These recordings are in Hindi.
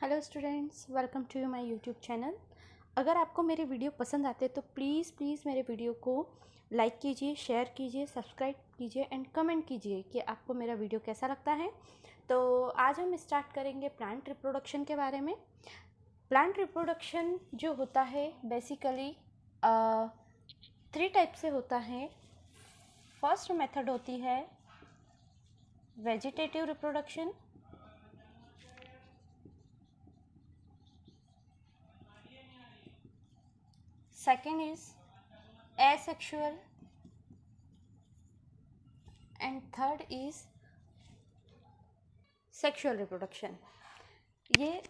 Hello students, welcome to my YouTube channel. अगर आपको मेरे वीडियो पसंद आते हैं तो प्लीज़ मेरे वीडियो को लाइक कीजिए, शेयर कीजिए, सब्सक्राइब कीजिए एंड कमेंट कीजिए कि आपको मेरा वीडियो कैसा लगता है। तो आज हम स्टार्ट करेंगे प्लांट रिप्रोडक्शन के बारे में। प्लांट रिप्रोडक्शन जो होता है बेसिकली 3 टाइप से होता है। फर्स्ट मेथड होती है vegetative reproduction, second is asexual and third is sexual reproduction. ये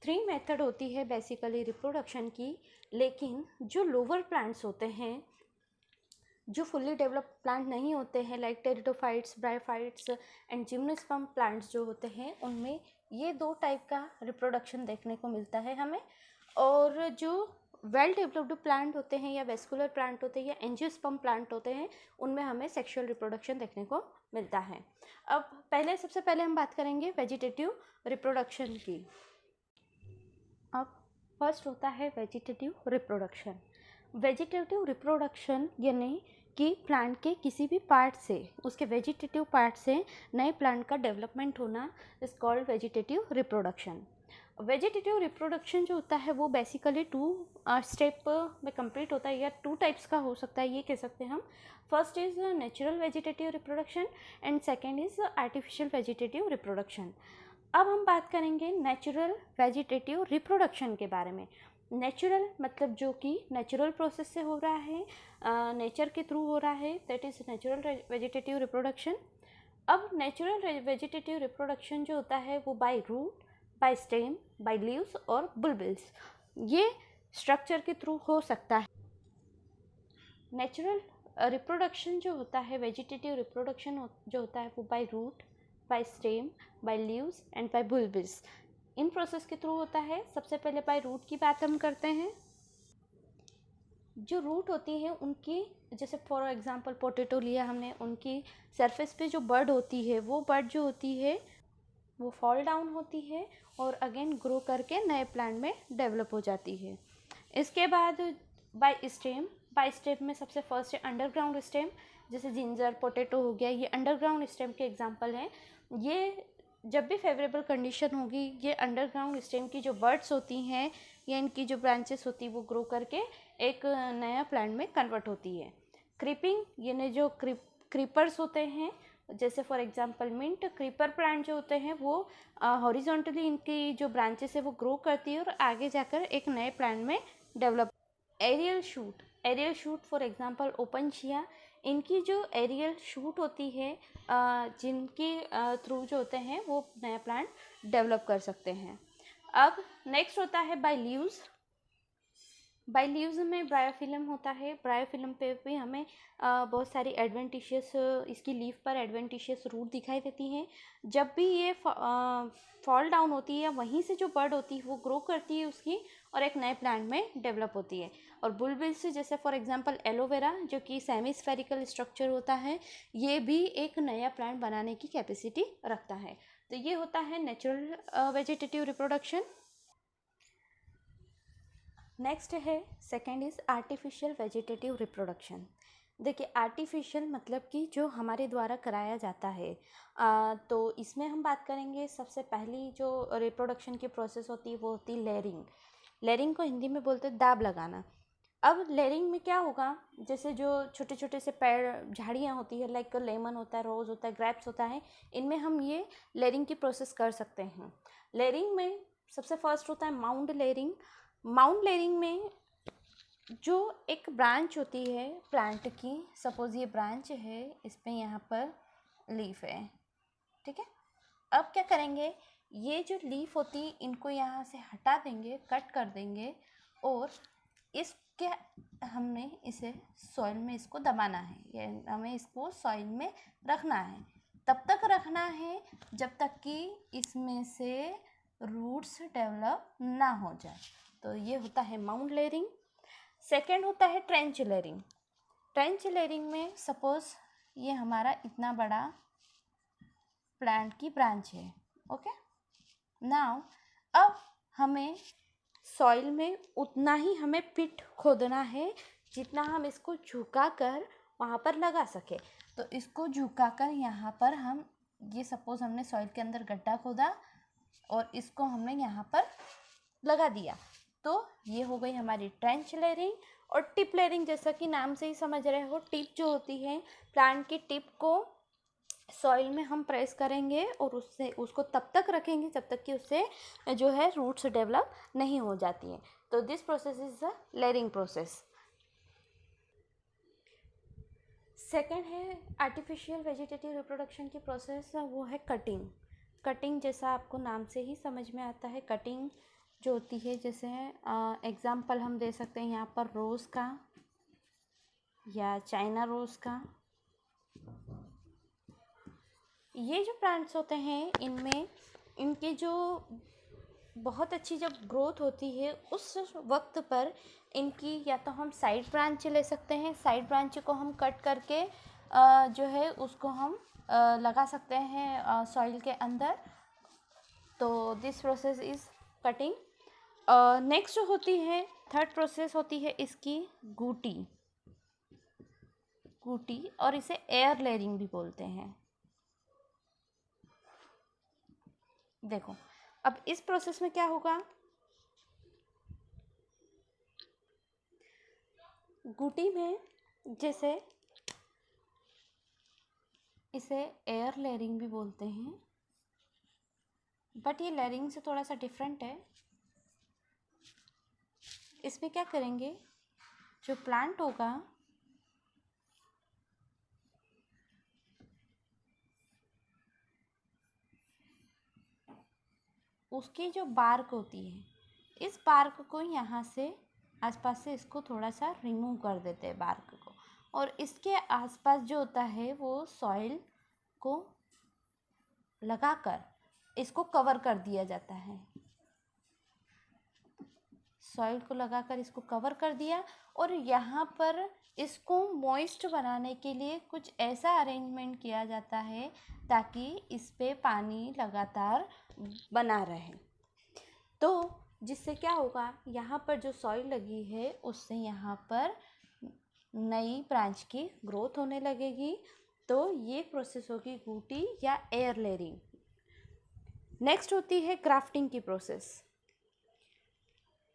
3 मेथड होती है बेसिकली रिप्रोडक्शन की। लेकिन जो लोअर प्लांट्स होते हैं, जो फुल्ली डेवलप्ड प्लांट नहीं होते हैं, like pteridophytes, bryophytes and gymnosperm plants जो होते हैं, उनमें ये 2 टाइप का रिप्रोडक्शन देखने को मिलता है हमें। और जो वेल डेवलप्ड प्लांट होते हैं या वेस्कुलर प्लांट होते हैं या एंजियोस्पर्म प्लांट होते हैं, उनमें हमें सेक्सुअल रिप्रोडक्शन देखने को मिलता है। अब सबसे पहले हम बात करेंगे वेजिटेटिव रिप्रोडक्शन की। अब फर्स्ट होता है वेजिटेटिव रिप्रोडक्शन। वेजिटेटिव रिप्रोडक्शन यानी कि प्लांट के किसी भी पार्ट से, उसके वेजिटेटिव पार्ट से नए प्लांट का डेवलपमेंट होना is called vegetative reproduction. Vegetative reproduction जो होता है वो बेसिकली 2 स्टेप में कंप्लीट होता है या 2 टाइप्स का हो सकता है, ये कह सकते हैं हम। First is natural vegetative reproduction and second is artificial vegetative reproduction. अब हम बात करेंगे नेचुरल वेजिटेटिव रिप्रोडक्शन के बारे में। नेचुरल मतलब जो कि नेचुरल प्रोसेस से हो रहा है, नेचर के थ्रू हो रहा है, that is natural vegetative reproduction. अब नेचुरल वेजिटेटिव रिप्रोडक्शन जो होता है वो by root, by stem, by leaves और बुलबिल्स, ये स्ट्रक्चर के थ्रू हो सकता है। नेचुरल रिप्रोडक्शन जो होता है, वेजिटेटिव रिप्रोडक्शन जो होता है वो by root, by stem, by leaves and by bulbils, इन प्रोसेस के थ्रू होता है। सबसे पहले बाय रूट की बात हम करते हैं। जो रूट होती है उनकी, जैसे फॉर एग्जांपल पोटैटो लिया हमने, उनकी सरफेस पे जो बर्ड होती है, वो बर्ड जो होती है वो फॉल डाउन होती है और अगेन ग्रो करके नए प्लांट में डेवलप हो जाती है। इसके बाद बाय स्टेम में सबसे फर्स्ट है अंडरग्राउंड स्टेम। जैसे जिंजर, पोटैटो हो गया, ये अंडरग्राउंड स्टेम के एग्जांपल हैं। ये जब भी फेवरेबल कंडीशन होगी, ये अंडरग्राउंड स्टेम की जो बर्ड्स होती हैं या इनकी जो ब्रांचेस होती है वो ग्रो करके एक नया प्लांट में कन्वर्ट होती है। क्रीपिंग यानी जो क्रीपर्स होते हैं, जैसे for example mint, creeper plant जो होते हैं वो हॉरिजॉन्टली इनकी जो ब्रांचेस है वो ग्रो करती है और आगे जाकर एक नए प्लांट में develop. Aerial shoot for example opuntia, इनकी जो एरियल शूट होती है, जिनके थ्रू जो होते हैं वो नया प्लांट डेवलप कर सकते हैं। अब नेक्स्ट होता है बाय लीव्स। बाय लीव्स में ब्रायोफिलम होता है। ब्रायोफिलम पे भी हमें बहुत सारी एडवेंटिशियस, इसकी लीफ पर एडवेंटिशियस रूट दिखाई देती हैं। जब भी ये फॉल डाउन होती है, वहीं से जो बर्ड होती है वो ग्रो करती है उसकी और एक नए प्लांट में डेवलप होती है। और बुलबिल्स, जैसे फॉर एग्जांपल एलोवेरा जो कि सेमी स्फेरिकल स्ट्रक्चर होता है, ये भी एक नया प्लांट बनाने की कैपेसिटी रखता है। तो ये होता है नेचुरल वेजिटेटिव रिप्रोडक्शन। नेक्स्ट है second is artificial vegetative reproduction. देखिए, आर्टिफिशियल मतलब कि जो हमारे द्वारा कराया जाता है। तो इसमें हम बात करेंगे, सबसे पहली जो रिप्रोडक्शन की प्रोसेस होती है वो होती है लेयरिंग। लेयरिंग को हिंदी में बोलते हैं दाब लगाना। अब लेयरिंग में क्या होगा, जैसे जो छोटे छोटे से पेड़, झाड़ियाँ होती है, लाइक लेमन होता है, रोज़ होता है, ग्रेप्स होता है, इनमें हम ये लेयरिंग की प्रोसेस कर सकते हैं। लेयरिंग में सबसे फर्स्ट होता है माउंड लेयरिंग। माउंट लेयरिंग में जो एक ब्रांच होती है प्लांट की, सपोज ये ब्रांच है, इस पे यहाँ पर लीफ है, ठीक है। अब क्या करेंगे, ये जो लीफ होती इनको यहाँ से हटा देंगे, कट कर देंगे और इसके हमने इसे सॉइल में इसको दबाना है, या हमें इसको सॉइल में रखना है। तब तक रखना है जब तक कि इसमें से रूट्स डेवलप ना हो जाए। तो ये होता है माउंट लेयरिंग। सेकेंड होता है ट्रेंच लेयरिंग। ट्रेंच लेयरिंग में सपोज ये हमारा इतना बड़ा प्लांट की ब्रांच है, ओके। नाउ अब हमें सॉइल में उतना ही हमें पिट खोदना है जितना हम इसको झुका कर वहाँ पर लगा सके। तो इसको झुका कर यहाँ पर हम ये सपोज़ हमने सॉइल के अंदर गड्ढा खोदा और इसको हमने यहाँ पर लगा दिया, तो ये हो गई हमारी ट्रेंच लेयरिंग। और टिप लेयरिंग, जैसा कि नाम से ही समझ रहे हो, टिप जो होती है प्लांट की टिप को सॉइल में हम प्रेस करेंगे और उससे उसको तब तक रखेंगे जब तक कि उससे जो है रूट्स डेवलप नहीं हो जाती हैं। तो this process is the layering process. Second है आर्टिफिशियल वेजिटेटिव रिप्रोडक्शन की प्रोसेस, वो है कटिंग। कटिंग जैसा आपको नाम से ही समझ में आता है, कटिंग जो होती है, जैसे एग्जाम्पल हम दे सकते हैं यहाँ पर रोज़ का या चाइना रोज़ का। ये जो प्लांट्स होते हैं इनमें इनके जो बहुत अच्छी जब ग्रोथ होती है उस वक्त पर इनकी या तो हम साइड ब्रांच ले सकते हैं, साइड ब्रांच को हम कट करके जो है उसको हम लगा सकते हैं सॉइल के अंदर। तो this process is cutting. Next होती है, थर्ड प्रोसेस होती है इसकी गूटी। गूटी, और इसे एयर लेयरिंग भी बोलते हैं। देखो अब इस प्रोसेस में क्या होगा, गूटी में जैसे इसे एयर लेयरिंग भी बोलते हैं, बट ये लेयरिंग से थोड़ा सा डिफरेंट है। इसमें क्या करेंगे, जो प्लांट होगा उसकी जो बार्क होती है, इस बार्क को यहाँ से आसपास से इसको थोड़ा सा रिमूव कर देते हैं बार्क को, और इसके आसपास जो होता है वो सॉइल को लगाकर इसको कवर कर दिया जाता है। सॉइल को लगाकर इसको कवर कर दिया, और यहाँ पर इसको मॉइस्ट बनाने के लिए कुछ ऐसा अरेंजमेंट किया जाता है ताकि इस पे पानी लगातार बना रहे। तो जिससे क्या होगा, यहाँ पर जो सॉइल लगी है उससे यहाँ पर नई ब्रांच की ग्रोथ होने लगेगी। तो ये प्रोसेस होगी गूटी या एयर लेयरिंग। नेक्स्ट होती है ग्राफ्टिंग की प्रोसेस।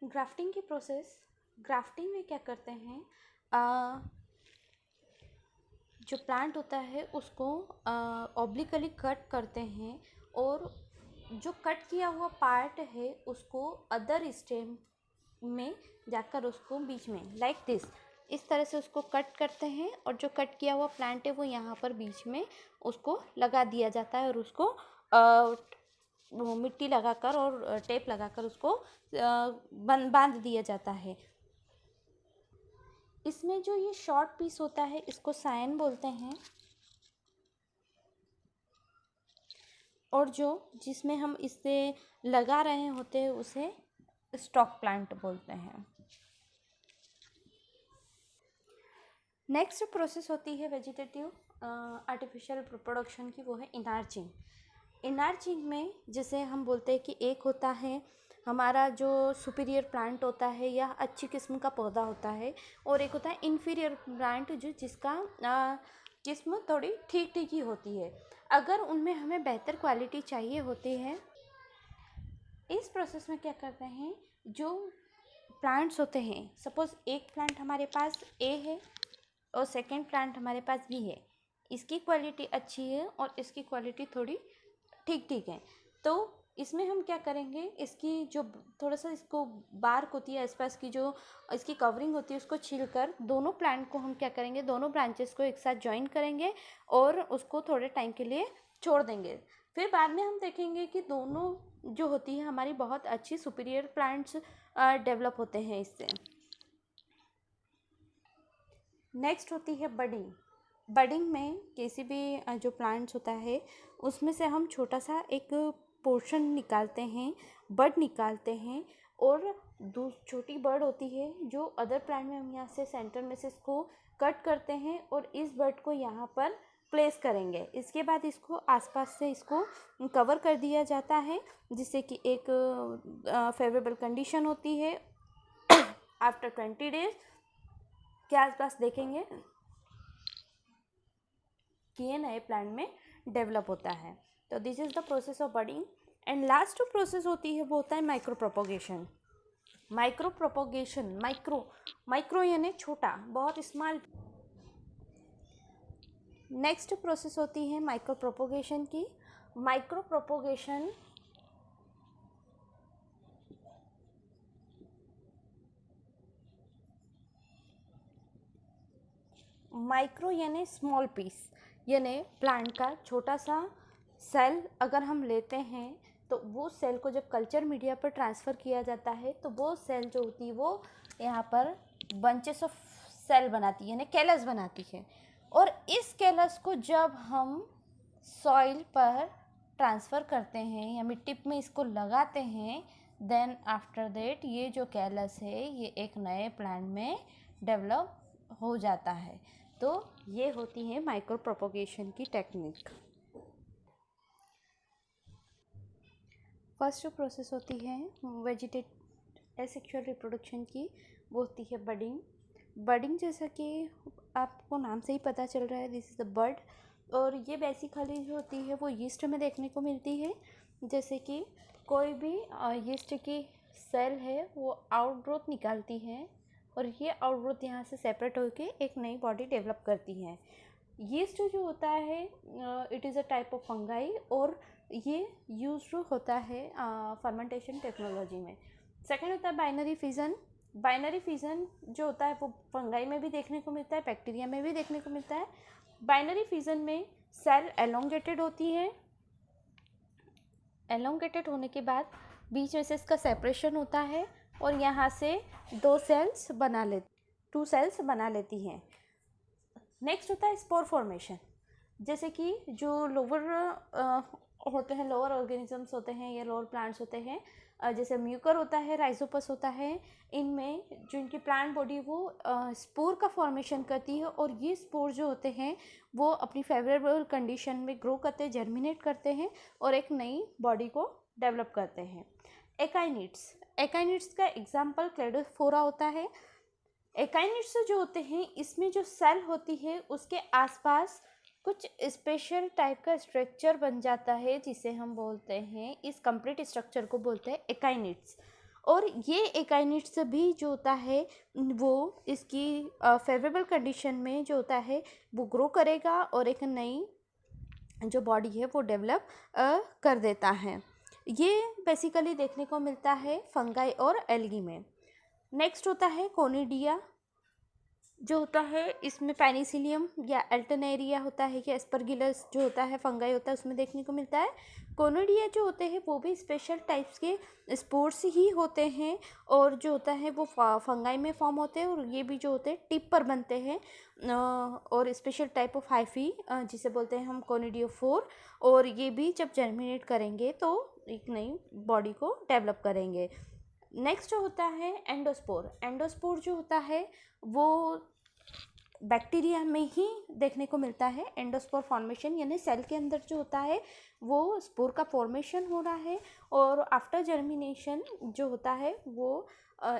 ग्राफ्टिंग की प्रोसेस, ग्राफ्टिंग में क्या करते हैं, जो प्लांट होता है उसको ऑब्लिकली कट करते हैं, और जो कट किया हुआ पार्ट है उसको अदर स्टेम में जाकर उसको बीच में लाइक दिस, इस तरह से उसको कट करते हैं, और जो कट किया हुआ प्लांट है वो यहाँ पर बीच में उसको लगा दिया जाता है, और उसको वो मिट्टी लगाकर और टेप लगाकर उसको बांध दिया जाता है। इसमें जो ये शॉर्ट पीस होता है इसको सायन बोलते हैं, और जो जिसमें हम इसे लगा रहे होते हैं उसे स्टॉक प्लांट बोलते हैं। नेक्स्ट प्रोसेस होती है वेजिटेटिव आर्टिफिशियल रिप्रोडक्शन की, वो है इनार्चिंग। इनार्चिंग में जैसे हम बोलते हैं कि एक होता है हमारा जो सुपीरियर प्लांट होता है या अच्छी किस्म का पौधा होता है, और एक होता है इन्फीरियर प्लांट जो जिसका किस्म थोड़ी ठीक ठीक ही होती है। अगर उनमें हमें बेहतर क्वालिटी चाहिए होती है, इस प्रोसेस में क्या करते हैं, जो प्लांट्स होते हैं, सपोज़ एक प्लांट हमारे पास ए है और सेकंड प्लांट हमारे पास बी है, इसकी क्वालिटी अच्छी है और इसकी क्वालिटी थोड़ी ठीक ठीक है, तो इसमें हम क्या करेंगे, इसकी जो थोड़ा सा इसको बार्क होती है आसपास की, जो इसकी कवरिंग होती है उसको छीलकर दोनों प्लांट को हम क्या करेंगे, दोनों ब्रांचेस को एक साथ जॉइन करेंगे और उसको थोड़े टाइम के लिए छोड़ देंगे। फिर बाद में हम देखेंगे कि दोनों जो होती है हमारी बहुत अच्छी सुपीरियर प्लांट्स डेवलप होते हैं इससे। नेक्स्ट होती है बडिंग। बडिंग में किसी भी जो प्लांट्स होता है उसमें से हम छोटा सा एक पोर्शन निकालते हैं, बड निकालते हैं, और छोटी बड होती है जो अदर प्लांट में हम यहाँ से सेंटर में से इसको कट करते हैं और इस बड को यहाँ पर प्लेस करेंगे। इसके बाद इसको आसपास से इसको कवर कर दिया जाता है, जिससे कि एक फेवरेबल कंडीशन होती है। आफ्टर 20 डेज के आसपास देखेंगे कि ये नए प्लांट में डेवलप होता है। तो this is the process of budding. And last जो प्रोसेस होती है वो होता है micro propagation. Micro propagation, micro यानी छोटा, बहुत स्मॉल। नेक्स्ट प्रोसेस होती है माइक्रो प्रोपोगेशन की। माइक्रो प्रोपोगेशन माइक्रो यानी स्मॉल पीस, यानी प्लांट का छोटा सा सेल अगर हम लेते हैं तो वो सेल को जब कल्चर मीडिया पर ट्रांसफ़र किया जाता है तो वो सेल जो होती है वो यहाँ पर बंचेस ऑफ सेल बनाती है, यानी कैलस बनाती है। और इस कैलस को जब हम सॉइल पर ट्रांसफ़र करते हैं या मिट्टी में इसको लगाते हैं, देन आफ्टर दैट ये जो कैलस है ये एक नए प्लांट में डेवलप हो जाता है। तो ये होती है माइक्रो प्रोपोगेशन की टेक्निक। फर्स्ट जो प्रोसेस होती है वेजिटेट एसेक्सुअल रिप्रोडक्शन की, वो होती है बडिंग। बडिंग जैसा कि आपको नाम से ही पता चल रहा है, दिस इज़ द बड। और ये बेसिकली जो होती है वो यीस्ट में देखने को मिलती है। जैसे कि कोई भी यीस्ट की सेल है वो आउटग्रोथ निकालती है और ये आउटग्रोथ यहाँ से सेपरेट होकर एक नई बॉडी डेवलप करती है। यीस्ट जो होता है it is a type of fungi और ये यूज होता है फर्मेंटेशन टेक्नोलॉजी में। सेकेंड होता है बाइनरी फिजन। बाइनरी फिजन जो होता है वो फंगाई में भी देखने को मिलता है, बैक्टीरिया में भी देखने को मिलता है। बाइनरी फिजन में सेल एलोंगेटेड होती है। एलोंगेटेड होने के बाद बीच में से इसका सेपरेशन होता है और यहाँ से टू सेल्स बना लेती हैं। नेक्स्ट होता है स्पोर फॉर्मेशन। जैसे कि जो लोअर होते हैं, लोअर ऑर्गेनिजम्स होते हैं या लोअर प्लांट्स होते हैं, जैसे म्यूकर होता है, राइजोपस होता है, इनमें जो इनकी प्लांट बॉडी वो स्पोर का फॉर्मेशन करती है और ये स्पोर जो होते हैं वो अपनी फेवरेबल कंडीशन में ग्रो करते हैं, जर्मिनेट करते हैं और एक नई बॉडी को डेवलप करते हैं। एकाइनिड्स का एग्जाम्पल क्लेडोफोरा होता है। एकाइनिड्स जो होते हैं इसमें जो सेल होती है उसके आसपास कुछ स्पेशल टाइप का स्ट्रक्चर बन जाता है जिसे हम बोलते हैं, इस कंप्लीट स्ट्रक्चर को बोलते हैं एकाइनिड्स। और ये एकाइनिड्स भी जो होता है वो इसकी फेवरेबल कंडीशन में जो होता है वो ग्रो करेगा और एक नई जो बॉडी है वो डेवलप कर देता है। ये बेसिकली देखने को मिलता है फंगाई और एल्गी में। नेक्स्ट होता है कोनिडिया जो होता है, इसमें पेनिसिलियम या अल्टरनेरिया होता है या एस्परगिलस जो होता है फंगाई होता है उसमें देखने को मिलता है। कोनिडिया जो होते हैं वो भी स्पेशल टाइप्स के स्पोर्स ही होते हैं और जो होता है वो फंगाई में फॉर्म होते हैं और ये भी जो होते हैं टिप पर बनते हैं और स्पेशल टाइप ऑफ हाइफी जिसे बोलते हैं हम कोनिडियोफोर, और ये भी जब जर्मिनेट करेंगे तो एक नई बॉडी को डेवलप करेंगे। नेक्स्ट जो होता है एंडोस्पोर। एंडोस्पोर जो होता है वो बैक्टीरिया में ही देखने को मिलता है। एंडोस्पोर फॉर्मेशन यानी सेल के अंदर जो होता है वो स्पोर का फॉर्मेशन हो रहा है और आफ्टर जर्मिनेशन जो होता है वो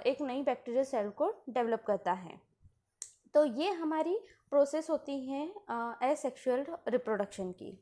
एक नई बैक्टीरियल सेल को डेवलप करता है। तो ये हमारी प्रोसेस होती है एसेक्सुअल रिप्रोडक्शन की।